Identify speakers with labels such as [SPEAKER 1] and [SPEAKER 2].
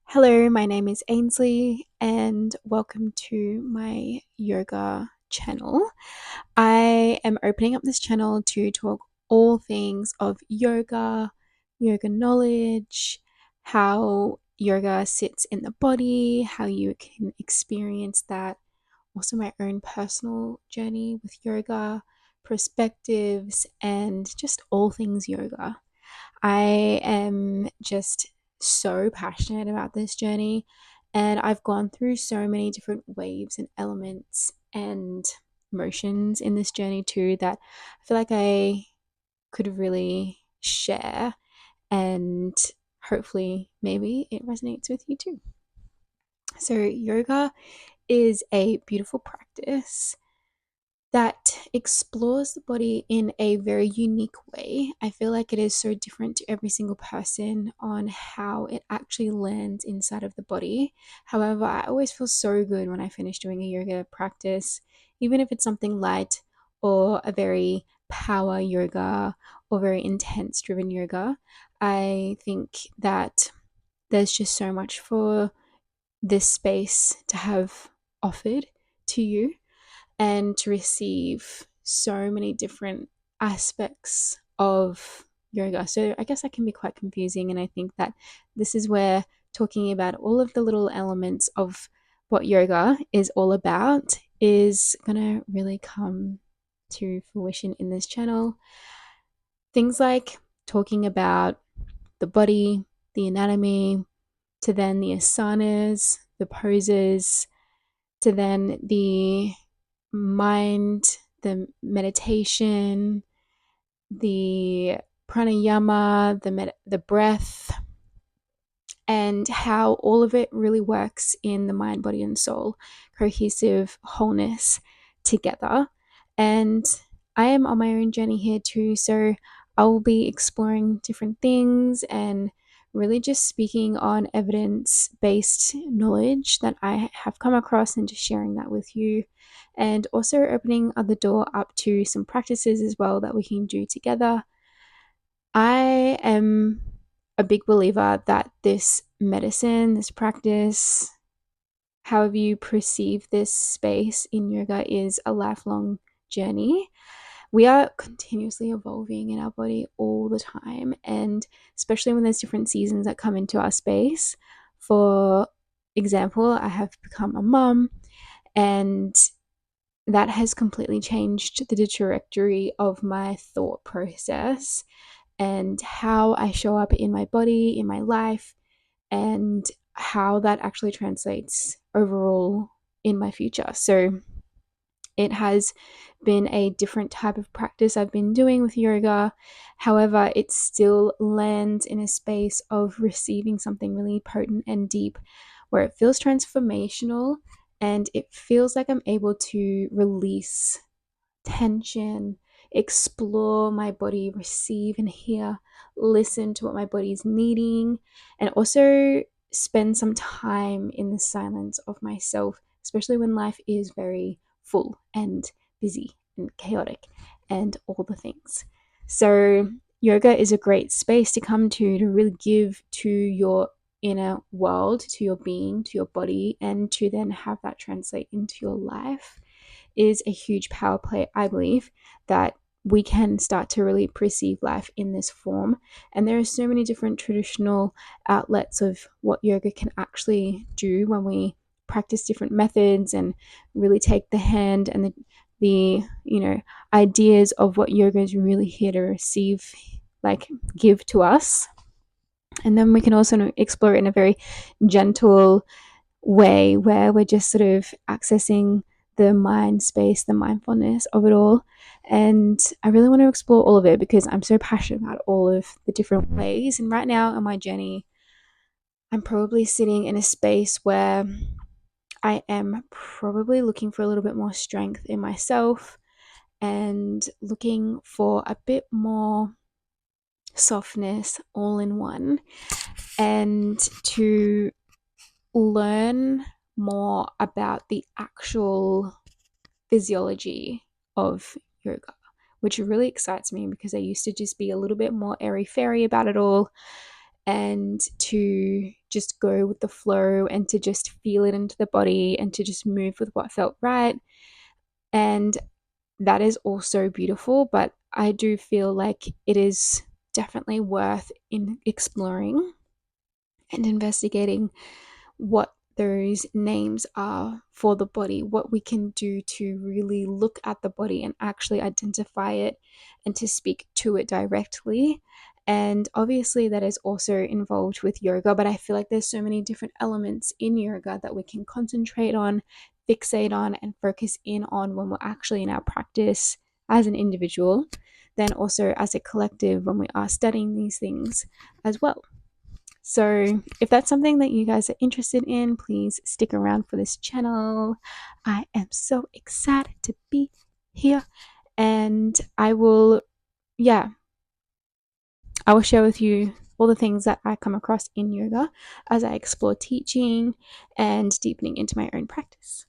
[SPEAKER 1] Hello, my name is Ainsley, and welcome to my yoga channel. I am opening up this channel to talk all things of yoga, yoga knowledge, how yoga sits in the body, how you can experience that, also my own personal journey with yoga, perspectives, and just all things yoga. I am just so passionate about this journey, and I've gone through so many different waves and elements and emotions in this journey too that I feel like I could really share, and hopefully maybe it resonates with you too. So yoga is a beautiful practice that explores the body in a very unique way. I feel like it is so different to every single person on how it actually lands inside of the body. However, I always feel so good when I finish doing a yoga practice, even if it's something light or a very power yoga or very intense driven yoga. I think that there's just so much for this space to have offered to you and to receive so many different aspects of yoga. So I guess that can be quite confusing. And I think that this is where talking about all of the little elements of what yoga is all about is going to really come to fruition in this channel. Things like talking about the body, the anatomy, to then the asanas, the poses, to then the mind, the meditation, the pranayama, the breath, and how all of it really works in the mind, body, and soul, cohesive wholeness together. And I am on my own journey here too, so I will be exploring different things and really just speaking on evidence based knowledge that I have come across and just sharing that with you. And also opening the door up to some practices as well that we can do together. I am a big believer that this medicine, this practice, however you perceive this space in yoga, is a lifelong journey. We are continuously evolving in our body all the time, and especially when there's different seasons that come into our space. For example, I have become a mum, and that has completely changed the trajectory of my thought process and how I show up in my body, in my life, and how that actually translates overall in my future. So it has been a different type of practice I've been doing with yoga. However, it still lands in a space of receiving something really potent and deep where it feels transformational and it feels like I'm able to release tension, explore my body, receive and hear, listen to what my body's needing, and also spend some time in the silence of myself, especially when life is very full and busy and chaotic and all the things. So, yoga is a great space to come to really give to your inner world, to your being, to your body, and to then have that translate into your life is a huge power play, I believe, that we can start to really perceive life in this form. And there are so many different traditional outlets of what yoga can actually do when we practice different methods and really take the hand and the ideas of what yoga is really here to receive, like give to us. And then we can also explore it in a very gentle way where we're just sort of accessing the mind space, the mindfulness of it all. And I really want to explore all of it because I'm so passionate about all of the different ways. And right now on my journey, I'm probably sitting in a space where I am probably looking for a little bit more strength in myself and looking for a bit more softness all in one and to learn more about the actual physiology of yoga, which really excites me because I used to just be a little bit more airy fairy about it all. and to just go with the flow and to just feel it into the body and to just move with what felt right. And that is also beautiful, but I do feel like it is definitely worth in exploring and investigating what those names are for the body, what we can do to really look at the body and actually identify it and to speak to it directly. And obviously, that is also involved with yoga, but I feel like there's so many different elements in yoga that we can concentrate on, fixate on, and focus in on when we're actually in our practice as an individual, then also as a collective when we are studying these things as well. So, if that's something that you guys are interested in, please stick around for this channel. I am so excited to be here, and yeah, I will share with you all the things that I come across in yoga as I explore teaching and deepening into my own practice.